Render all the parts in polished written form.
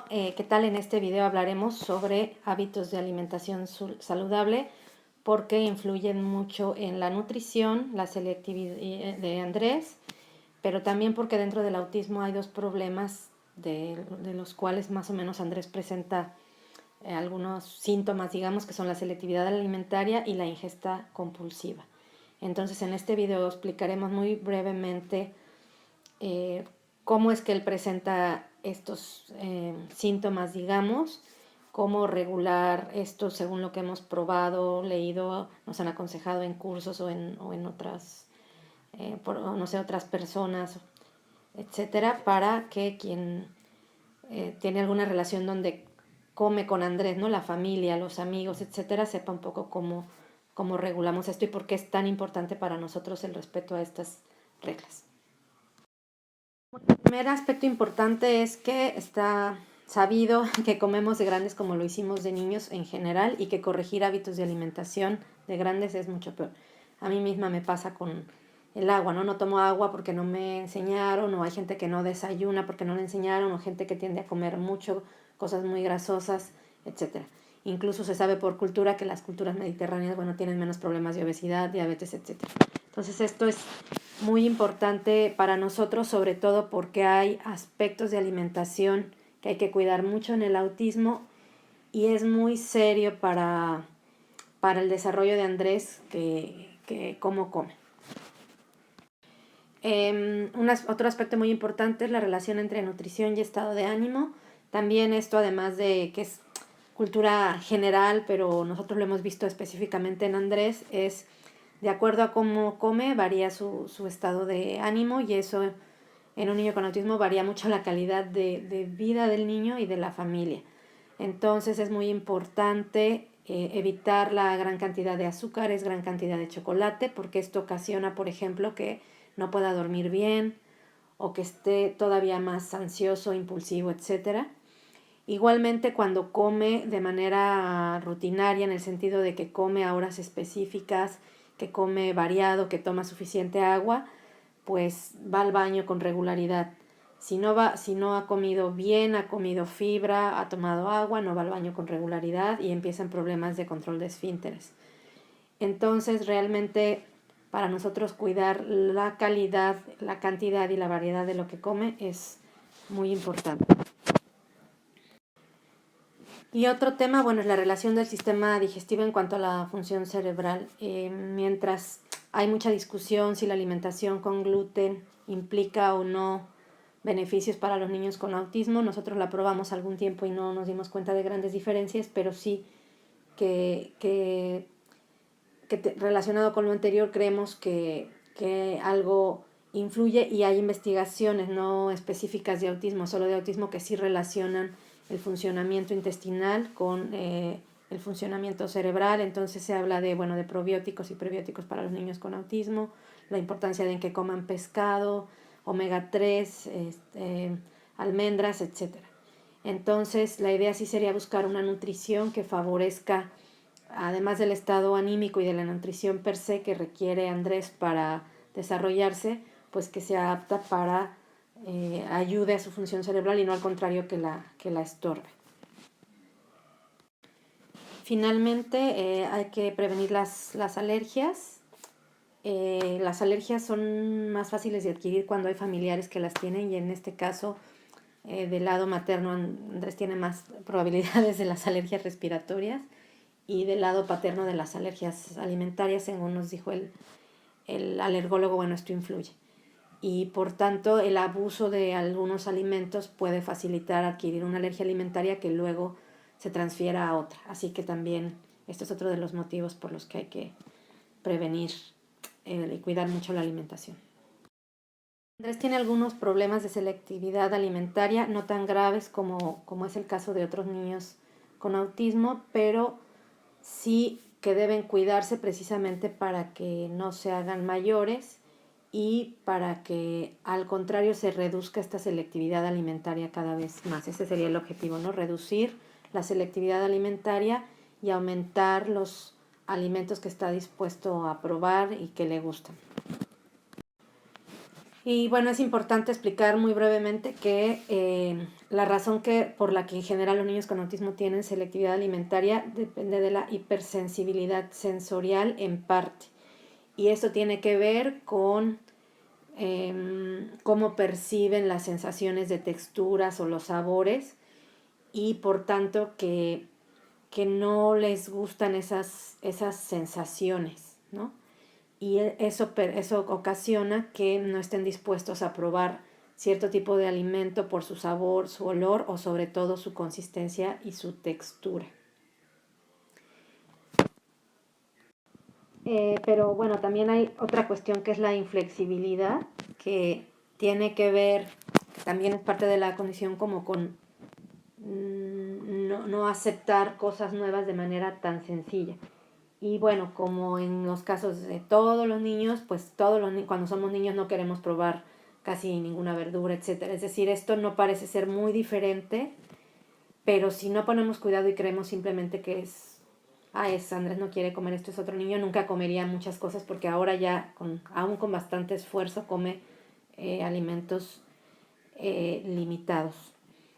¿Qué tal? En este video hablaremos sobre hábitos de alimentación saludable porque influyen mucho en la nutrición, la selectividad de Andrés, pero también porque dentro del autismo hay dos problemas de los cuales más o menos Andrés presenta algunos síntomas, digamos, que son la selectividad alimentaria y la ingesta compulsiva. Entonces en este video explicaremos muy brevemente cómo es que él presenta estos síntomas, digamos, cómo regular esto según lo que hemos probado, leído, nos han aconsejado en cursos o en otras, no sé, otras personas, etcétera, para que quien tiene alguna relación donde come con Andrés, ¿no? La familia, los amigos, etcétera, sepa un poco cómo regulamos esto y por qué es tan importante para nosotros el respeto a estas reglas. El primer aspecto importante es que está sabido que comemos de grandes como lo hicimos de niños en general y que corregir hábitos de alimentación de grandes es mucho peor. A mí misma me pasa con el agua, ¿no? No tomo agua porque no me enseñaron, o hay gente que no desayuna porque no le enseñaron, o gente que tiende a comer mucho, cosas muy grasosas, etc. Incluso se sabe por cultura que las culturas mediterráneas, bueno, tienen menos problemas de obesidad, diabetes, etc. Entonces esto es muy importante para nosotros, sobre todo porque hay aspectos de alimentación que hay que cuidar mucho en el autismo y es muy serio para el desarrollo de Andrés que cómo come. Otro aspecto muy importante es la relación entre nutrición y estado de ánimo. También esto, además de que es cultura general, pero nosotros lo hemos visto específicamente en Andrés, es de acuerdo a cómo come, varía su estado de ánimo, y eso en un niño con autismo varía mucho la calidad de vida del niño y de la familia. Entonces es muy importante evitar la gran cantidad de azúcares, gran cantidad de chocolate, porque esto ocasiona, por ejemplo, que no pueda dormir bien o que esté todavía más ansioso, impulsivo, etc. Igualmente, cuando come de manera rutinaria, en el sentido de que come a horas específicas, que come variado, que toma suficiente agua, pues va al baño con regularidad. Si no ha comido bien, ha comido fibra, ha tomado agua, no va al baño con regularidad y empiezan problemas de control de esfínteres. Entonces, realmente, para nosotros cuidar la calidad, la cantidad y la variedad de lo que come es muy importante. Y otro tema, bueno, es la relación del sistema digestivo en cuanto a la función cerebral. Mientras hay mucha discusión si la alimentación con gluten implica o no beneficios para los niños con autismo, nosotros la probamos algún tiempo y no nos dimos cuenta de grandes diferencias, pero sí que relacionado con lo anterior creemos que algo influye, y hay investigaciones no específicas de autismo, solo de autismo, que sí relacionan el funcionamiento intestinal con el funcionamiento cerebral. Entonces se habla de probióticos y prebióticos para los niños con autismo, la importancia de que coman pescado, omega 3, almendras, etc. Entonces la idea sí sería buscar una nutrición que favorezca, además del estado anímico y de la nutrición per se que requiere Andrés para desarrollarse, pues que sea apta para ayude a su función cerebral y no al contrario que la estorbe. Finalmente, hay que prevenir las alergias. Las alergias son más fáciles de adquirir cuando hay familiares que las tienen, y en este caso, del lado materno, Andrés tiene más probabilidades de las alergias respiratorias, y del lado paterno de las alergias alimentarias, según nos dijo el alergólogo. Bueno, esto influye. Y por tanto, el abuso de algunos alimentos puede facilitar adquirir una alergia alimentaria que luego se transfiera a otra. Así que también esto es otro de los motivos por los que hay que prevenir y cuidar mucho la alimentación. Andrés tiene algunos problemas de selectividad alimentaria, no tan graves como es el caso de otros niños con autismo, pero sí que deben cuidarse precisamente para que no se hagan mayores y para que al contrario se reduzca esta selectividad alimentaria cada vez más. Ese sería el objetivo, ¿no? Reducir la selectividad alimentaria y aumentar los alimentos que está dispuesto a probar y que le gustan. Y bueno, es importante explicar muy brevemente que la razón por la que en general los niños con autismo tienen selectividad alimentaria depende de la hipersensibilidad sensorial en parte. Y esto tiene que ver con cómo perciben las sensaciones de texturas o los sabores, y por tanto que no les gustan esas sensaciones, ¿no? Y eso ocasiona que no estén dispuestos a probar cierto tipo de alimento por su sabor, su olor o sobre todo su consistencia y su textura. Pero bueno, también hay otra cuestión que es la inflexibilidad, que tiene que ver, también es parte de la condición, como con no aceptar cosas nuevas de manera tan sencilla. Y bueno, como en los casos de todos los niños, pues cuando somos niños no queremos probar casi ninguna verdura, etcétera. Es decir, esto no parece ser muy diferente, pero si no ponemos cuidado y creemos simplemente que Andrés no quiere comer esto, es otro niño, nunca comería muchas cosas, porque ahora ya, aún con bastante esfuerzo, come alimentos limitados.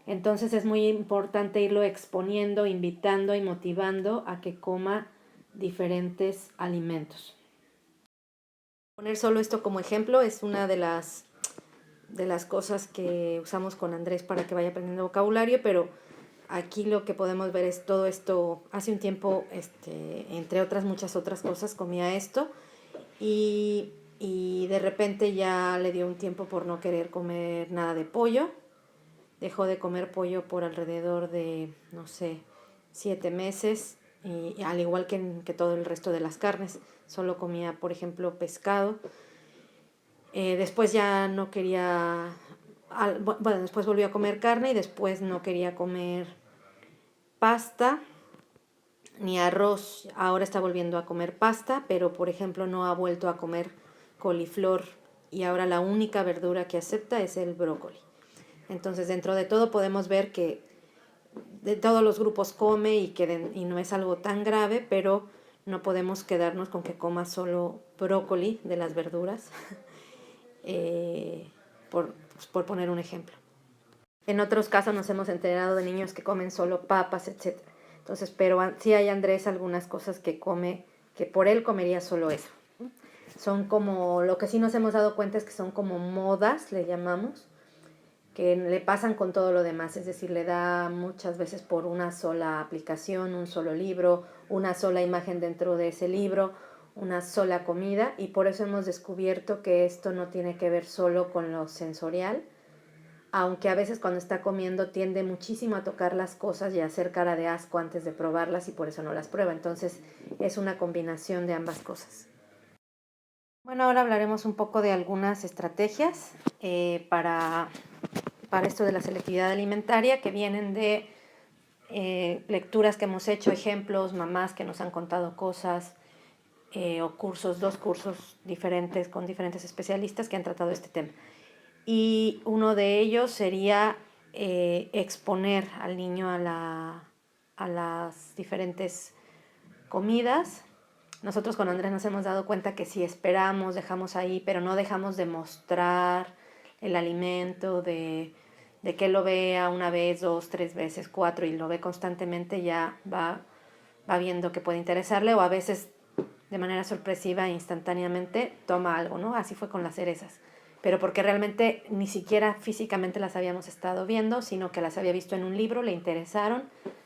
Entonces es muy importante irlo exponiendo, invitando y motivando a que coma diferentes alimentos. Poner solo esto como ejemplo es una de las cosas que usamos con Andrés para que vaya aprendiendo vocabulario, pero aquí lo que podemos ver es todo esto. Hace un tiempo, entre otras muchas otras cosas, comía esto, y de repente ya le dio un tiempo por no querer comer nada de pollo. Dejó de comer pollo por alrededor de, no sé, 7 meses, y al igual que todo el resto de las carnes. Solo comía, por ejemplo, pescado. Después ya no quería, bueno, después volvió a comer carne y después no quería comer pasta ni arroz. Ahora está volviendo a comer pasta, pero por ejemplo no ha vuelto a comer coliflor, y ahora la única verdura que acepta es el brócoli. Entonces, dentro de todo podemos ver que de todos los grupos come, y no es algo tan grave, pero no podemos quedarnos con que coma solo brócoli de las verduras, por poner un ejemplo. En otros casos nos hemos enterado de niños que comen solo papas, etc. Entonces, pero sí hay, Andrés, algunas cosas que come, que por él comería solo eso. Son como, lo que sí nos hemos dado cuenta es que son como modas, le llamamos, que le pasan con todo lo demás. Es decir, le da muchas veces por una sola aplicación, un solo libro, una sola imagen dentro de ese libro, una sola comida, y por eso hemos descubierto que esto no tiene que ver solo con lo sensorial, aunque a veces cuando está comiendo tiende muchísimo a tocar las cosas y a hacer cara de asco antes de probarlas, y por eso no las prueba. Entonces es una combinación de ambas cosas. Bueno, ahora hablaremos un poco de algunas estrategias para esto de la selectividad alimentaria, que vienen de lecturas que hemos hecho, ejemplos, mamás que nos han contado cosas, o dos cursos diferentes con diferentes especialistas que han tratado este tema. Y uno de ellos sería exponer al niño a las diferentes comidas. Nosotros con Andrés nos hemos dado cuenta que si esperamos, dejamos ahí, pero no dejamos de mostrar el alimento, de que lo vea una vez, 2, 3 veces, 4, y lo ve constantemente, ya va viendo que puede interesarle, o a veces de manera sorpresiva, instantáneamente, toma algo, ¿no? Así fue con las cerezas. Pero porque realmente ni siquiera físicamente las habíamos estado viendo, sino que las había visto en un libro, le interesaron,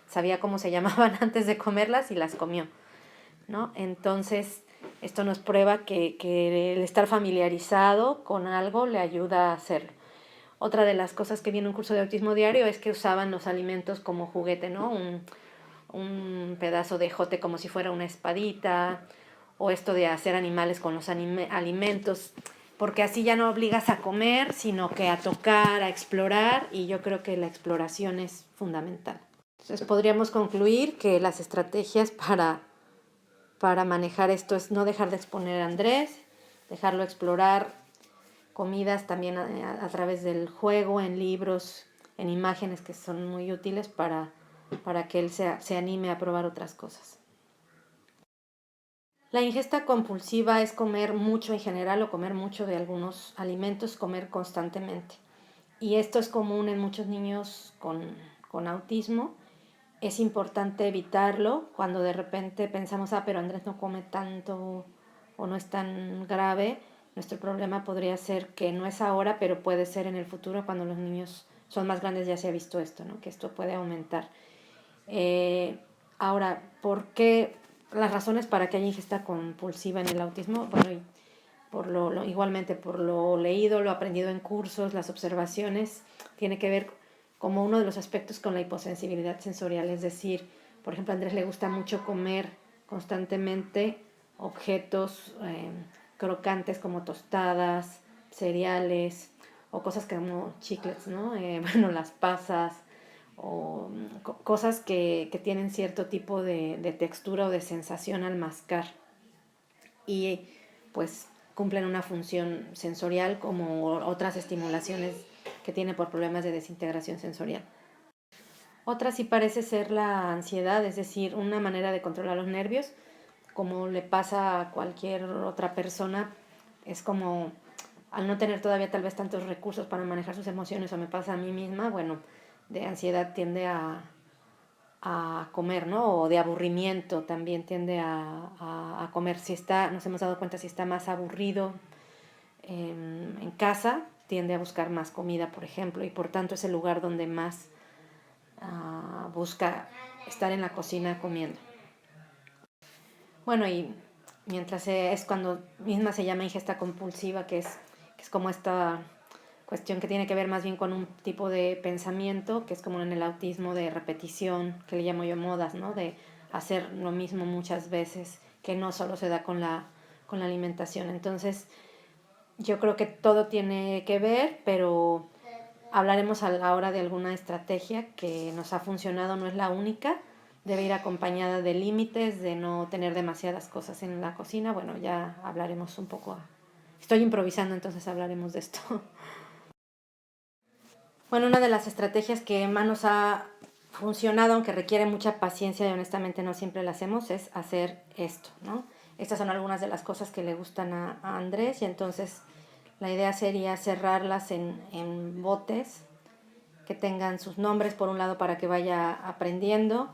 sabía cómo se llamaban antes de comerlas y las comió, ¿no? Entonces, esto nos prueba que el estar familiarizado con algo le ayuda a hacerlo. Otra de las cosas que viene en un curso de autismo diario es que usaban los alimentos como juguete, ¿no? Un pedazo de ejote como si fuera una espadita, o esto de hacer animales con los alimentos, porque así ya no obligas a comer, sino que a tocar, a explorar, y yo creo que la exploración es fundamental. Entonces podríamos concluir que las estrategias para manejar esto es no dejar de exponer a Andrés, dejarlo explorar comidas también a través del juego, en libros, en imágenes, que son muy útiles para que él se anime a probar otras cosas. La ingesta compulsiva es comer mucho en general o comer mucho de algunos alimentos, comer constantemente. Y esto es común en muchos niños con autismo. Es importante evitarlo cuando de repente pensamos, pero Andrés no come tanto o no es tan grave. Nuestro problema podría ser que no es ahora, pero puede ser en el futuro cuando los niños son más grandes. Ya se ha visto esto, ¿no? Que esto puede aumentar. Ahora, ¿por qué las razones para que haya ingesta compulsiva en el autismo? Bueno, y igualmente por lo leído, lo aprendido en cursos, las observaciones, tiene que ver como uno de los aspectos con la hiposensibilidad sensorial. Es decir, por ejemplo, a Andrés le gusta mucho comer constantemente objetos crocantes como tostadas, cereales o cosas como chiclets, ¿no? Bueno, las pasas o cosas que tienen cierto tipo de textura o de sensación al mascar. Y pues cumplen una función sensorial como otras estimulaciones que tiene por problemas de desintegración sensorial. Otra sí parece ser la ansiedad, es decir, una manera de controlar los nervios, como le pasa a cualquier otra persona. Es como al no tener todavía tal vez tantos recursos para manejar sus emociones, o me pasa a mí misma, bueno, de ansiedad tiende a comer, ¿no? O de aburrimiento también tiende a comer. Si está, nos hemos dado cuenta, si está más aburrido en casa, tiende a buscar más comida, por ejemplo, y por tanto es el lugar donde más busca estar en la cocina comiendo. Bueno, y mientras es cuando misma se llama ingesta compulsiva, que es como esta cuestión que tiene que ver más bien con un tipo de pensamiento, que es como en el autismo de repetición, que le llamo yo modas, ¿no? De hacer lo mismo muchas veces, que no solo se da con la alimentación. Entonces, yo creo que todo tiene que ver, pero hablaremos ahora de alguna estrategia que nos ha funcionado, no es la única. Debe ir acompañada de límites, de no tener demasiadas cosas en la cocina. Bueno, ya hablaremos un poco. Estoy improvisando, entonces hablaremos de esto. Bueno, una de las estrategias que más nos ha funcionado, aunque requiere mucha paciencia y honestamente no siempre la hacemos, es hacer esto, ¿no? Estas son algunas de las cosas que le gustan a Andrés, y entonces la idea sería cerrarlas en botes que tengan sus nombres, por un lado, para que vaya aprendiendo.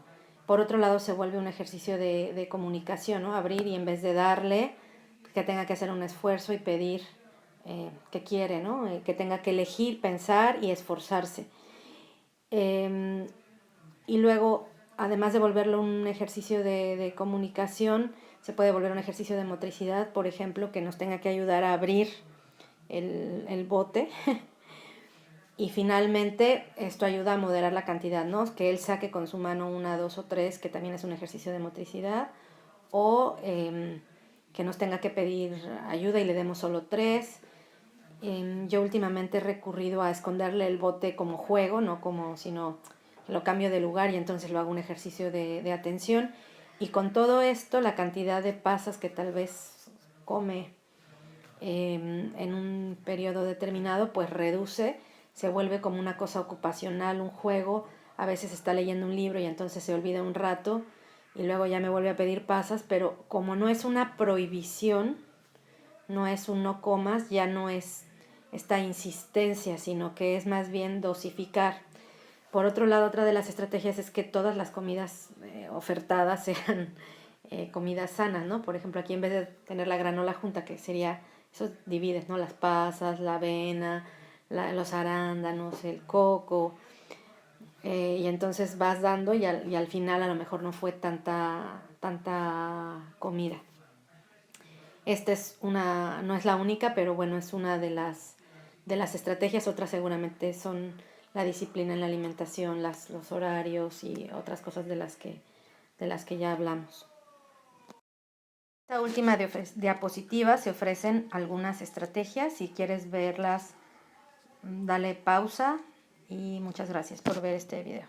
Por otro lado, se vuelve un ejercicio de comunicación, ¿no? Abrir, y en vez de darle, que tenga que hacer un esfuerzo y pedir que quiere, ¿no? Que tenga que elegir, pensar y esforzarse. Y luego, además de volverlo un ejercicio de comunicación, se puede volver un ejercicio de motricidad, por ejemplo, que nos tenga que ayudar a abrir el bote. Y finalmente, esto ayuda a moderar la cantidad, ¿no? Que él saque con su mano 1, 2 o 3, que también es un ejercicio de motricidad, o que nos tenga que pedir ayuda y le demos solo 3. Yo últimamente he recurrido a esconderle el bote como juego, no como, sino lo cambio de lugar y entonces lo hago un ejercicio de atención. Y con todo esto, la cantidad de pasas que tal vez come en un periodo determinado, pues reduce, se vuelve como una cosa ocupacional, un juego. A veces está leyendo un libro y entonces se olvida un rato y luego ya me vuelve a pedir pasas, pero como no es una prohibición, no es un no comas, ya no es esta insistencia, sino que es más bien dosificar. Por otro lado, otra de las estrategias es que todas las comidas ofertadas sean comidas sanas, ¿no? Por ejemplo, aquí en vez de tener la granola junta, que sería, eso divides, ¿no? Las pasas, la avena, los arándanos, el coco, y entonces vas dando y al final a lo mejor no fue tanta comida. Esta es no es la única, pero bueno, es una de las estrategias. Otras seguramente son la disciplina en la alimentación, los horarios y otras cosas de las que ya hablamos. En esta última diapositiva se ofrecen algunas estrategias. Si quieres verlas, dale pausa y muchas gracias por ver este video.